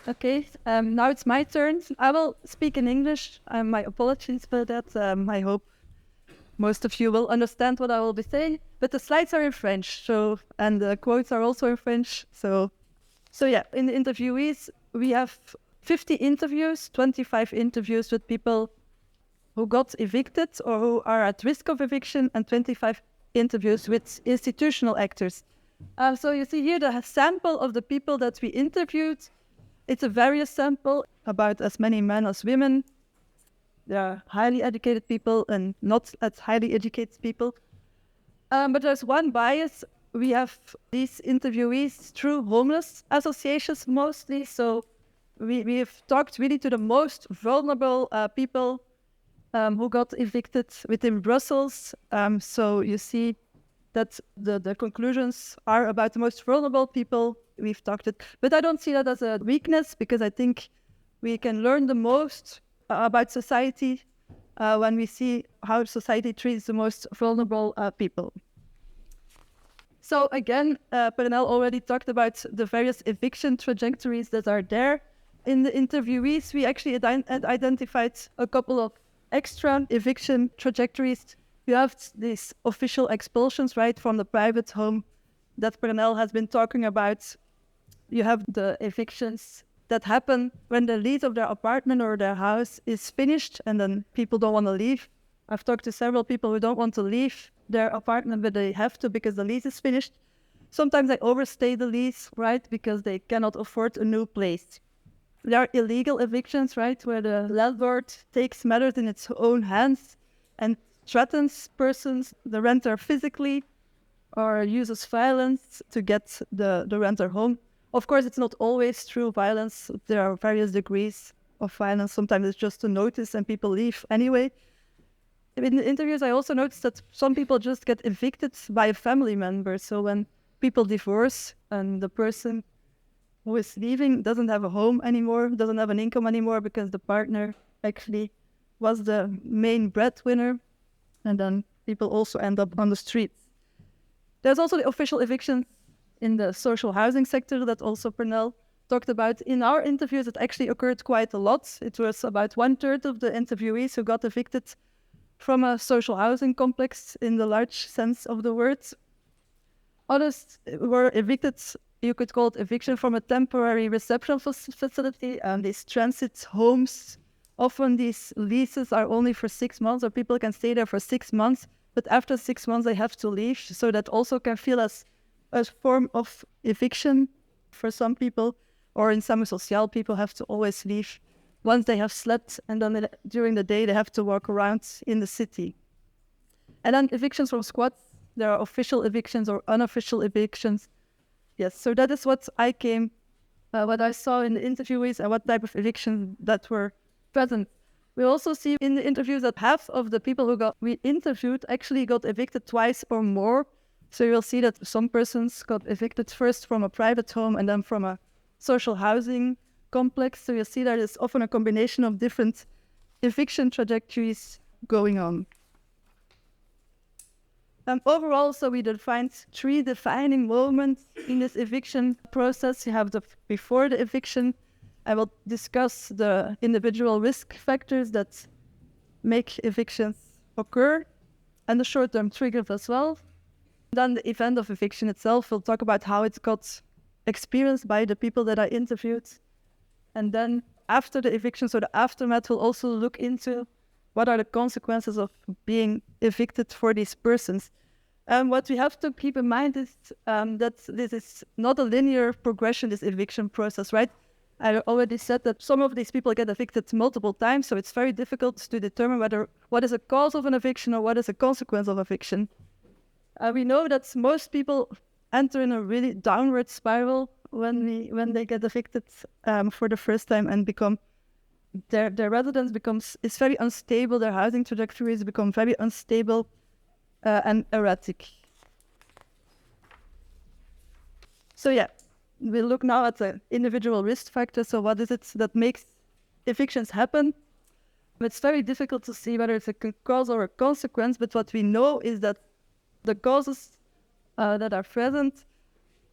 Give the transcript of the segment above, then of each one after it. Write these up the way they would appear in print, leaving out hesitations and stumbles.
Okay, now it's my turn. I will speak in English. My apologies for that. I hope most of you will understand what I will be saying. But the slides are in French, and the quotes are also in French. So yeah, in the interviewees, we have 50 interviews, 25 interviews with people who got evicted or who are at risk of eviction, and 25 interviews with institutional actors. So you see here the sample of the people that we interviewed. It's a various sample, about as many men as women. There are highly educated people and not as highly educated people. But there's one bias. We have these interviewees through homeless associations mostly. So we have talked really to the most vulnerable people who got evicted within Brussels. So you see that the conclusions are about the most vulnerable people we've talked to. But I don't see that as a weakness, because I think we can learn the most about society when we see how society treats the most vulnerable people. So again, Pernell already talked about the various eviction trajectories that are there. In the interviewees, we actually identified a couple of extra eviction trajectories. You have these official expulsions, right, from the private home that Pernell has been talking about. You have the evictions that happen when the lease of their apartment or their house is finished, and then people don't want to leave. I've talked to several people who don't want to leave their apartment, but they have to because the lease is finished. Sometimes they overstay the lease, right, because they cannot afford a new place. There are illegal evictions, right, where the landlord takes matters in its own hands and threatens persons, the renter, physically, or uses violence to get the renter home. Of course, it's not always true violence. There are various degrees of violence. Sometimes it's just a notice and people leave anyway. In the interviews, I also noticed that some people just get evicted by a family member. So when people divorce and the person who is leaving doesn't have a home anymore, doesn't have an income anymore, because the partner actually was the main breadwinner, and then people also end up on the streets. There's also the official eviction in the social housing sector that also Pernell talked about. In our interviews, it actually occurred quite a lot. It was about 1/3 of the interviewees who got evicted from a social housing complex in the large sense of the word. Others were evicted, you could call it eviction, from a temporary reception facility, these transit homes. Often these leases are only for 6 months, or people can stay there for 6 months, but after 6 months they have to leave. So that also can feel as a form of eviction for some people, or in some social, people have to always leave once they have slept, and then during the day they have to walk around in the city. And then evictions from squats. There are official evictions or unofficial evictions. Yes, so that is what I saw in the interviewees and what type of eviction that were present. We also see in the interviews that half of the people we interviewed actually got evicted twice or more. So you'll see that some persons got evicted first from a private home and then from a social housing complex. So you see that it's often a combination of different eviction trajectories going on. Overall, so we defined 3 defining moments in this eviction process. You have the before the eviction. I will discuss the individual risk factors that make evictions occur, and the short-term triggers as well. Then the event of eviction itself, we'll talk about how it got experienced by the people that I interviewed. And then after the eviction, so the aftermath, will also look into what are the consequences of being evicted for these persons. What we have to keep in mind is that this is not a linear progression, this eviction process, right? I already said that some of these people get evicted multiple times, so it's very difficult to determine what is a cause of an eviction or what is a consequence of eviction. We know that most people enter in a really downward spiral when they get evicted for the first time, and their residence is very unstable. Their housing trajectories become very unstable and erratic. So yeah, we'll look now at the individual risk factors. So what is it that makes evictions happen? It's very difficult to see whether it's a cause or a consequence, but what we know is that the causes that are present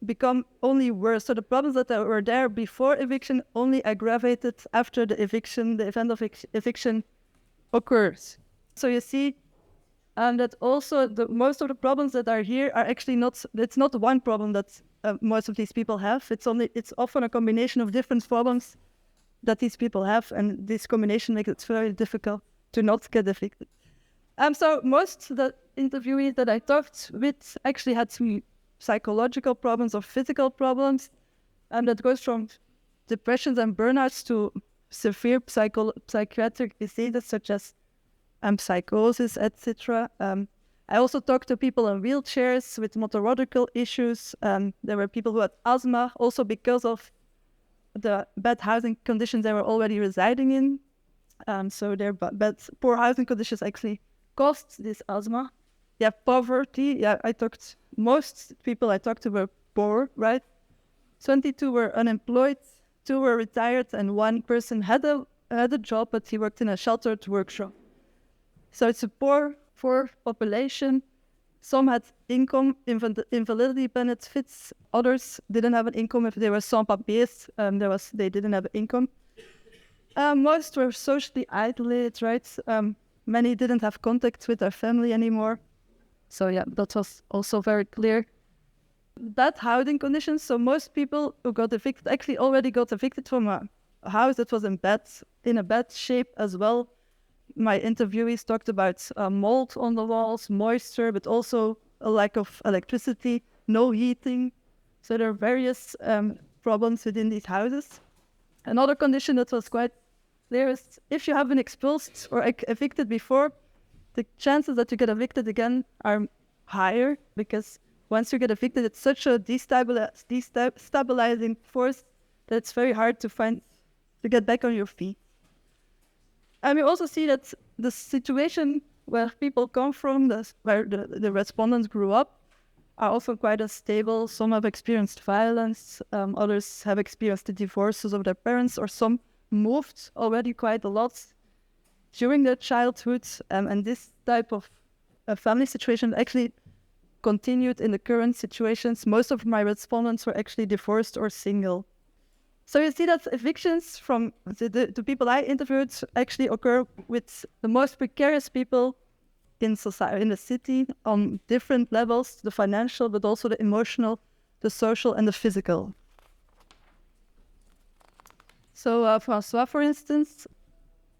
become only worse. So the problems that were there before eviction only aggravated after the eviction, the event of eviction occurs. So you see that also most of the problems that are here are actually it's not one problem that most of these people have. It's often a combination of different problems that these people have, and this combination makes it very difficult to not get evicted. So most of the interviewees that I talked with actually had some psychological problems or physical problems, and that goes from depressions and burnouts to severe psychiatric diseases such as psychosis, etc. I also talked to people in wheelchairs with motorical issues. There were people who had asthma, also because of the bad housing conditions they were already residing in. So their poor housing conditions actually caused this asthma. Yeah, poverty. Yeah, most people I talked to were poor, right? 22 were unemployed, 2 were retired, and 1 person had a job, but he worked in a sheltered workshop. So it's a poor population. Some had income, invalidity benefits. Others didn't have an income if they were sans-papiers. They didn't have income. Most were socially isolated, right? Many didn't have contact with their family anymore. So yeah, that was also very clear. Bad housing conditions. So most people who got evicted actually already got evicted from a house that was in a bad shape as well. My interviewees talked about mold on the walls, moisture, but also a lack of electricity, no heating. So there are various problems within these houses. Another condition that was quite clear is if you have been expulsed or evicted before, the chances that you get evicted again are higher, because once you get evicted, it's such a destabilizing force that it's very hard to get back on your feet. And we also see that the situation where people come from, where the respondents grew up, are also quite unstable. Some have experienced violence, others have experienced the divorces of their parents, or some moved already quite a lot during their childhood. And this type of family situation actually continued in the current situations. Most of my respondents were actually divorced or single. So you see that evictions from the people I interviewed actually occur with the most precarious people in society, in the city, on different levels, the financial, but also the emotional, the social, and the physical. So Francois, for instance,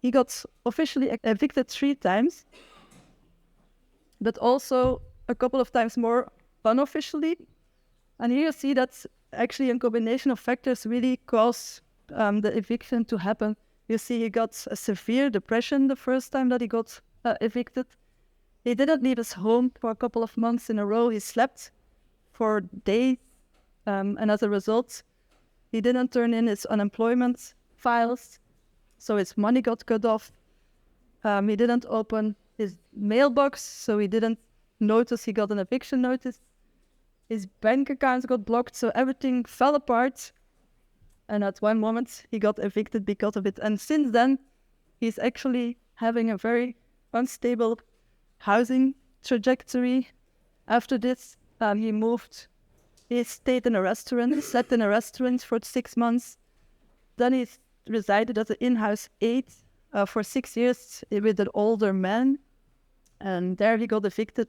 he got officially evicted 3 times, but also a couple of times more unofficially. And here you see that actually a combination of factors really cause the eviction to happen. You see he got a severe depression the first time that he got evicted. He didn't leave his home for a couple of months in a row. He slept for days, and as a result, he didn't turn in his unemployment files, so his money got cut off. He didn't open his mailbox, so he didn't notice he got an eviction notice. His bank accounts got blocked, so everything fell apart. And at one moment, he got evicted because of it. And since then, he's actually having a very unstable housing trajectory. After this, he stayed in a restaurant, slept in a restaurant for 6 months. Then he resided as an in-house aide for 6 years with an older man. And there he got evicted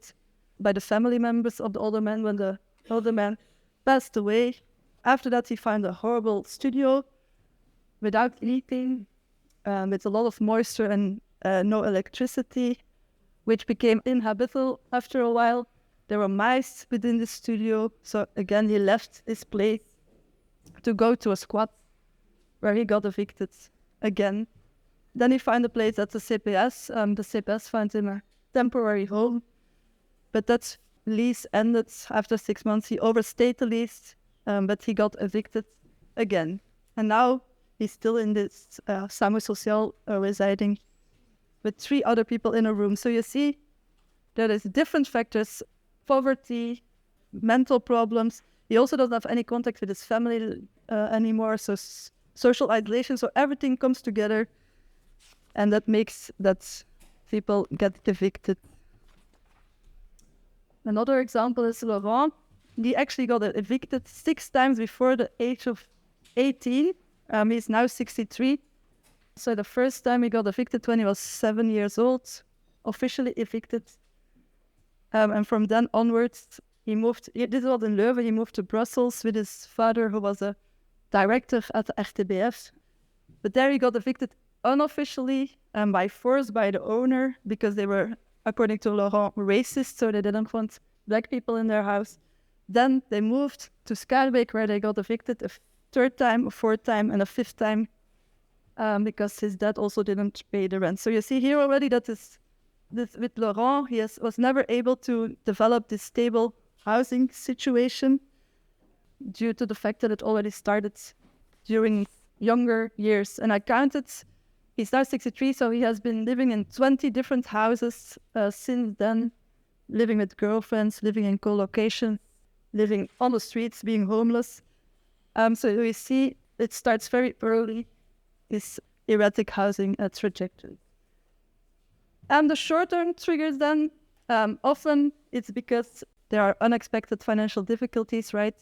by the family members of the older man when the older man passed away. After that, he found a horrible studio without heating, with a lot of moisture and no electricity, which became inhabitable after a while. There were mice within the studio, so again he left his place to go to a squat where he got evicted again. Then he found a place at the CPS. The CPS found him a temporary home, but that lease ended after 6 months. He overstayed the lease, but he got evicted again. And now he's still in this SAMU Social residing with 3 other people in a room. So you see, there is different factors: poverty, mental problems. He also doesn't have any contact with his family anymore, so social isolation. So everything comes together, and that makes that people get evicted. Another example is Laurent. he actually got evicted 6 times before the age of 18. He's now 63. So the first time he got evicted when he was 7 years old, officially evicted. And from then onwards, he moved, this was in Leuven, he moved to Brussels with his father, who was a director at the RTBF. But there he got evicted unofficially and by force by the owner, because they were, according to Laurent, racist, so they didn't want black people in their house. Then they moved to Skybeek, where they got evicted a 3rd time, a 4th time, and a 5th time, because his dad also didn't pay the rent. So you see here already that this with Laurent, he was never able to develop this stable housing situation due to the fact that it already started during younger years. And I counted, he's now 63, so he has been living in 20 different houses since then, living with girlfriends, living in co-location, living on the streets, being homeless. So we see it starts very early, this erratic housing trajectory. And the short-term triggers then, often it's because there are unexpected financial difficulties, right?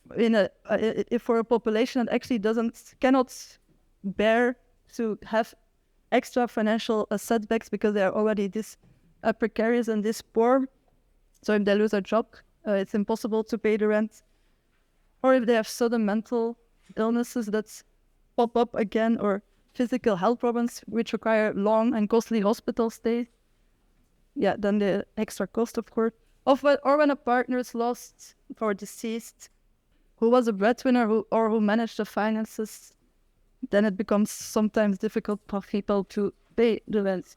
For a population that actually cannot bear to have extra financial setbacks because they are already this precarious and this poor. So if they lose a job, it's impossible to pay the rent. Or if they have sudden mental illnesses that pop up again, or physical health problems which require long and costly hospital stays. Yeah, then the extra cost, of course. Or when a partner is lost or deceased, who was a breadwinner who managed the finances, then it becomes sometimes difficult for people to pay the rent.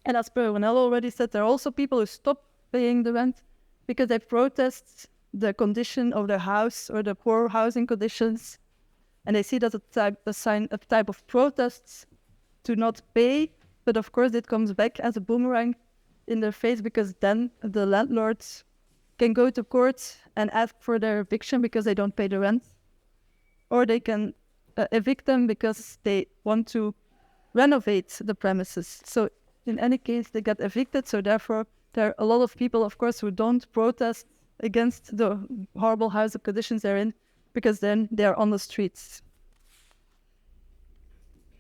And as Per Ronel already said, there are also people who stop paying the rent because they protest the condition of their house or the poor housing conditions. And they see that a type of protests to not pay, but of course it comes back as a boomerang in their face, because then the landlords can go to court and ask for their eviction because they don't pay the rent, or they can evict them because they want to renovate the premises. So in any case, they get evicted. So therefore, there are a lot of people, of course, who don't protest against the horrible housing conditions they're in, because then they're on the streets.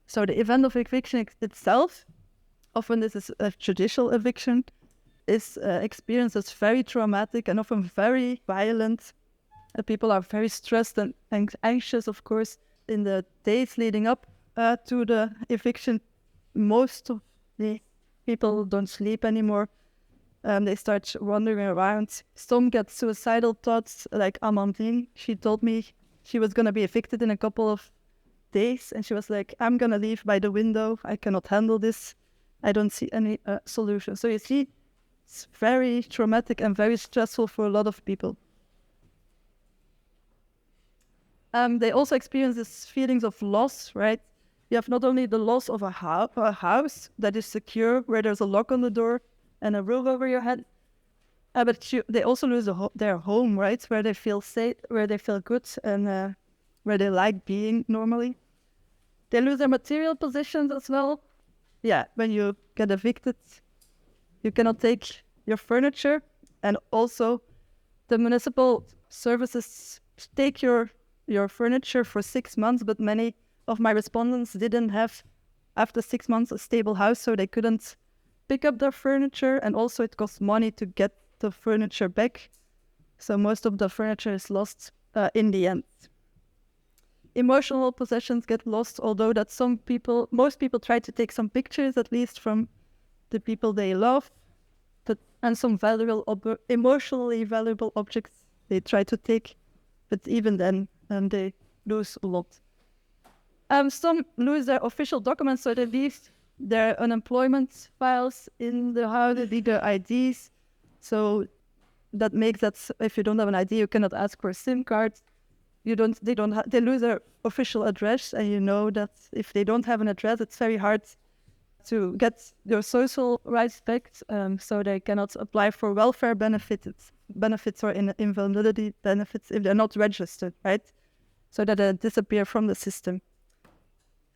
So the event of eviction itself, often this is a judicial eviction, is experienced as very traumatic and often very violent. People are very stressed and anxious, of course, in the days leading up to the eviction. Most of the people don't sleep anymore. They start wandering around. Some get suicidal thoughts, like Amandine. She told me she was going to be evicted in a couple of days, and she was like, I'm going to leave by the window. I cannot handle this. I don't see any solution. So you see, it's very traumatic and very stressful for a lot of people. They also experience these feelings of loss, right? You have not only the loss of a house that is secure, where there's a lock on the door and a roof over your head, but they also lose their home, right? Where they feel safe, where they feel good, and where they like being normally. They lose their material possessions as well. Yeah, when you get evicted, you cannot take your furniture, and also the municipal services take your furniture for 6 months, but many of my respondents didn't have, after 6 months, a stable house, so they couldn't pick up their furniture, and also it costs money to get the furniture back. So most of the furniture is lost in the end. Emotional possessions get lost, although that most people try to take some pictures, at least from the people they love, and some emotionally valuable objects they try to take, but even then they lose a lot. Some lose their official documents, so they leave their unemployment files in the house, they leave their IDs. So that makes that if you don't have an ID, you cannot ask for a SIM card. They lose their official address, and you know that if they don't have an address, it's very hard to get your social rights back. So they cannot apply for welfare benefits or invalidity benefits if they're not registered, right? So that they disappear from the system.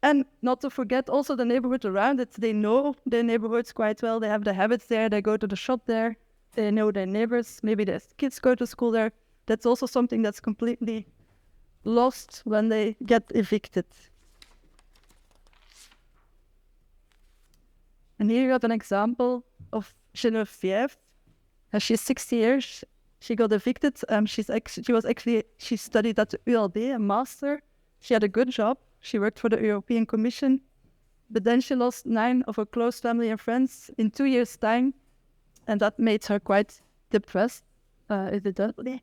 And not to forget also the neighborhood around it. They know their neighborhoods quite well. They have the habits there. They go to the shop there. They know their neighbors. Maybe their kids go to school there. that's also something that's completely lost when they get evicted. And here you have an example of Geneviève. She's 60 years. She got evicted. She studied at the ULB, a master. She had a good job. She worked for the European Commission. But then she lost 9 of her close family and friends in 2 years' time. And that made her quite depressed, evidently.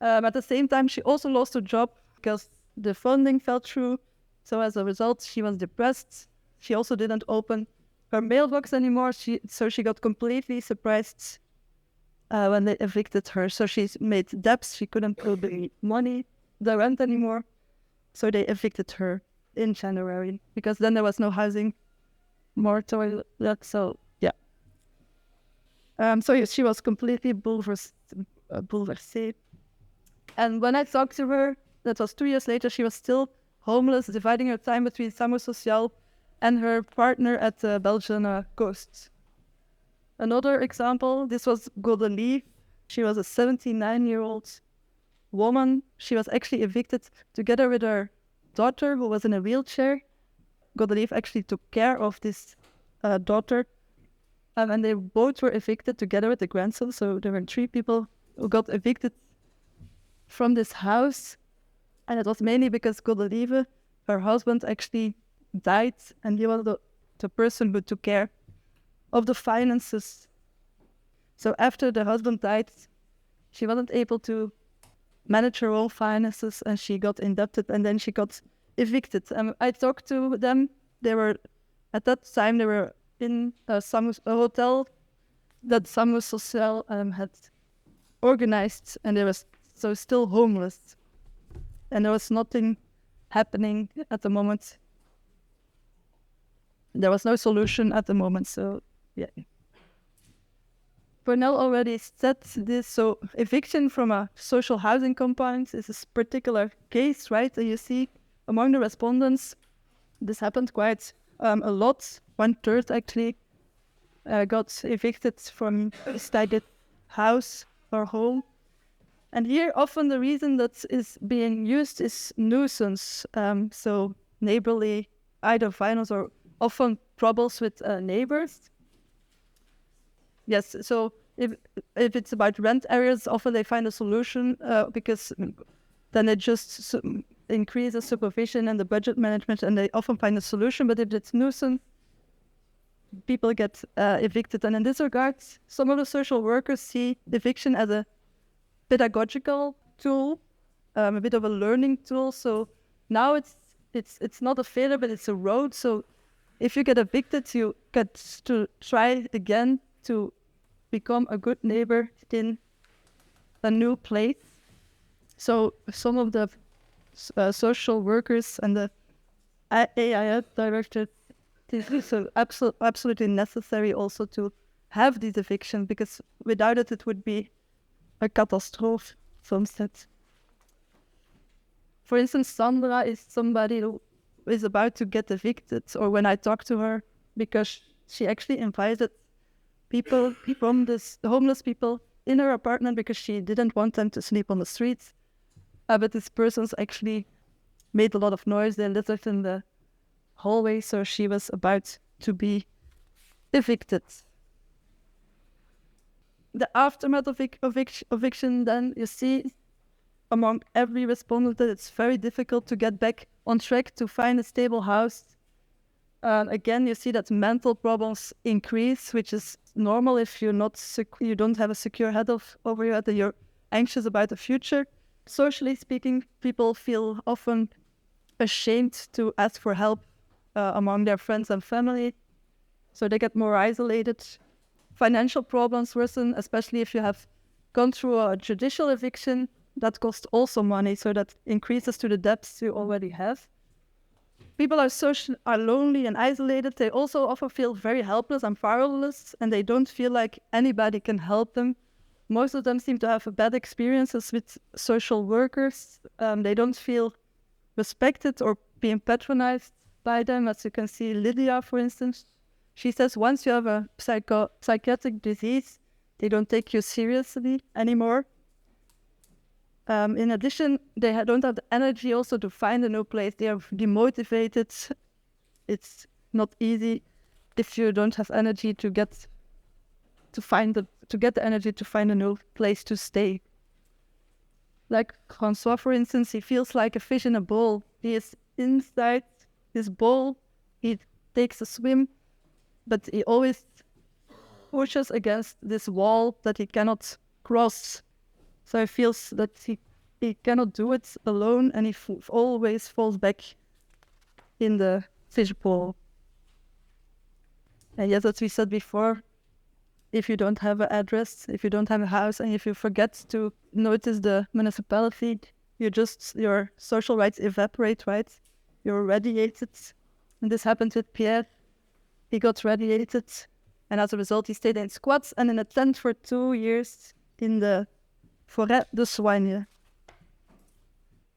At the same time, she also lost her job because the funding fell through. So as a result, she was depressed. She also didn't open her mailbox anymore. So she got completely surprised when they evicted her. So she made debts. She couldn't pay the rent anymore. So they evicted her in January because then there was no housing moratorium. So yeah. She was completely bouleversed. And when I talked to her, that was 2 years later, she was still homeless, dividing her time between Summer Social and her partner at the Belgian coast. Another example, this was Godelieve. She was a 79-year-old woman. She was actually evicted together with her daughter, who was in a wheelchair. Godelieve actually took care of this daughter. And they both were evicted together with the grandson. So there were 3 people who got evicted from this house. And it was mainly because Godelieve, her husband, actually died. And he was the person who took care of the finances. So after the husband died, she wasn't able to manage her own finances and she got indebted and then she got evicted. I talked to them. At that time, they were in a hotel that Summer Social had organized, and they were still homeless. And there was nothing happening at the moment. There was no solution at the moment, so yeah. Pernell already said this, so eviction from a social housing compound is a particular case, right? And you see among the respondents, this happened quite a lot. 1/3 actually got evicted from a stagnant house or home. And here often the reason that is being used is nuisance. So neighborly either violence or often troubles with neighbors. Yes, so if it's about rent areas, often they find a solution because then it just increases supervision and the budget management, and they often find a solution. But if it's nuisance, people get evicted. And in this regard, some of the social workers see eviction as a pedagogical tool, a bit of a learning tool. So now it's not a failure, but it's a road. So if you get evicted, you get to try again to become a good neighbor in a new place. So some of the social workers and the AIF director, this is absolutely necessary also to have these evictions, because without it, it would be a catastrophe, some said. For instance, Sandra is somebody who is about to get evicted, or when I talked to her, because she actually invited people from the homeless people in her apartment because she didn't want them to sleep on the streets. But these persons actually made a lot of noise. They littered in the hallway, so she was about to be evicted. The aftermath of eviction, then you see among every respondent that it's very difficult to get back on track to find a stable house. Again, you see that mental problems increase, which is normal if you're not you don't have a secure head over your head, and you're anxious about the future. Socially speaking, people feel often ashamed to ask for help among their friends and family, so they get more isolated. Financial problems worsen, especially if you have gone through a judicial eviction. That costs also money, so that increases to the debts you already have. People are lonely and isolated. They also often feel very helpless and powerless, and they don't feel like anybody can help them. Most of them seem to have bad experiences with social workers. They don't feel respected or being patronized by them. As you can see, Lydia, for instance, she says once you have a psychiatric disease, they don't take you seriously anymore. In addition, they don't have the energy also to find a new place. They are demotivated. It's not easy if you don't have energy to get the energy to find a new place to stay. Like Francois, for instance, he feels like a fish in a bowl. He is inside his bowl. He takes a swim, but he always pushes against this wall that he cannot cross. So he feels that he cannot do it alone, and he always falls back in the fish bowl. And yes, as we said before, if you don't have an address, if you don't have a house, and if you forget to notice the municipality, your social rights evaporate, right? You're radiated. And this happened with Pierre. He got radiated, and as a result, he stayed in squats and in a tent for 2 years in the Forêt de Soigne.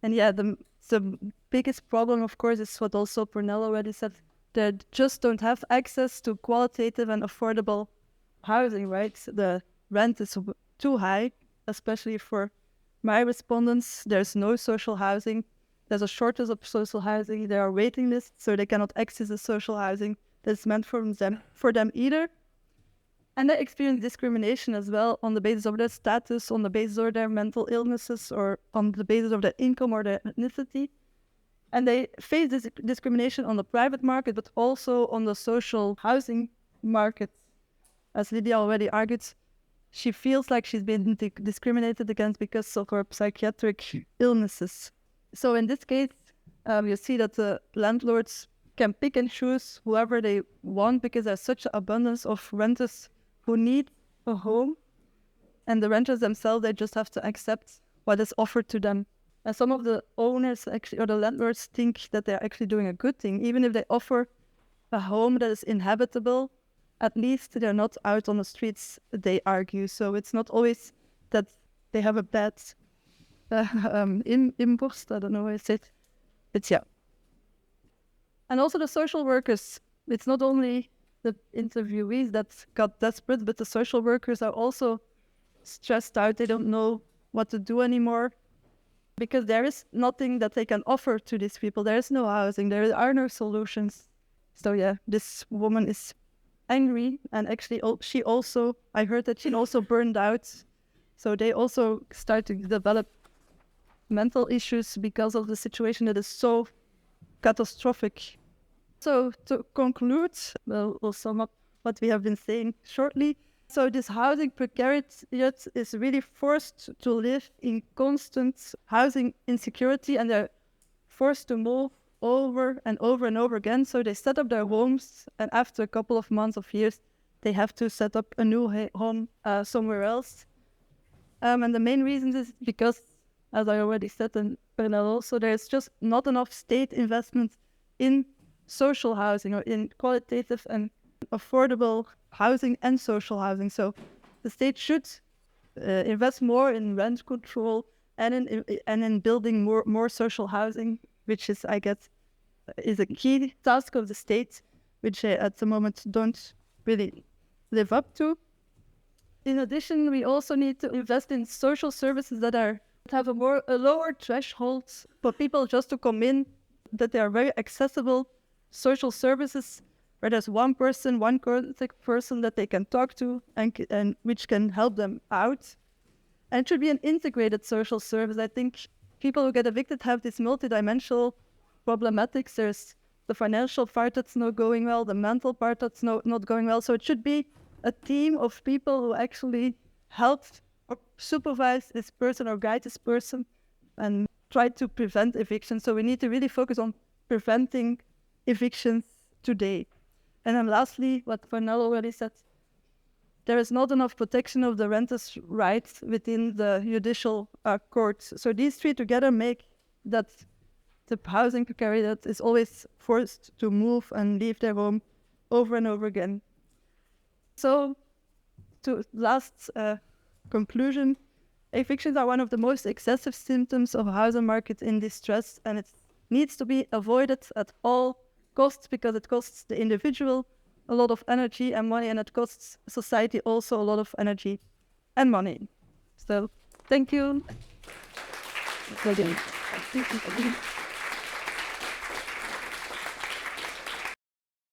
And yeah, the biggest problem, of course, is what also Pernell already said. They just don't have access to qualitative and affordable housing, right? The rent is too high, especially for my respondents. There's no social housing. There's a shortage of social housing. There are waiting lists, so they cannot access the social housing that's meant for them either. And they experience discrimination as well on the basis of their status, on the basis of their mental illnesses, or on the basis of their income or their ethnicity. And they face this discrimination on the private market, but also on the social housing market. As Lydia already argued, she feels like she's been discriminated against because of her psychiatric illnesses. So in this case, you see that the landlords can pick and choose whoever they want because there's such an abundance of renters who need a home. And the renters themselves, they just have to accept what is offered to them. And some of the owners actually, or the landlords, think that they're actually doing a good thing. Even if they offer a home that is inhabitable, at least they're not out on the streets, they argue. So it's not always that they have a bad inborst, I don't know how I say it. It's yeah. And also the social workers, it's not only the interviewees that got desperate, but the social workers are also stressed out. They don't know what to do anymore because there is nothing that they can offer to these people. There is no housing, there are no solutions. So yeah, this woman is angry, and actually I heard that she also burned out. So they also start to develop mental issues because of the situation that is so catastrophic. So to conclude, we'll sum up what we have been saying shortly. So this housing precariat is really forced to live in constant housing insecurity, and they're forced to move over and over and over again. So they set up their homes, and after a couple of months of years, they have to set up a new home somewhere else. And the main reason is because, as I already said, and Pernell also, there's just not enough state investment in social housing or in qualitative and affordable housing and social housing. So the state should invest more in rent control and in building more social housing, which is, I guess, is a key task of the state, which at the moment don't really live up to. In addition, we also need to invest in social services that have a lower threshold for people just to come in, that they are very accessible social services where there's one contact person that they can talk to and which can help them out. And it should be an integrated social service. I think people who get evicted have this multidimensional problematics. There's the financial part that's not going well, the mental part that's not going well. So it should be a team of people who actually help or supervise this person or guide this person and try to prevent eviction. So we need to really focus on preventing evictions today. And then lastly, what Pernell already said, there is not enough protection of the renters' rights within the judicial courts. So these three together make that the housing precariat is always forced to move and leave their home over and over again. So to last conclusion, evictions are one of the most excessive symptoms of a housing market in distress, and it needs to be avoided at all costs because it costs the individual a lot of energy and money, and it costs society also a lot of energy and money. So thank you. Brilliant.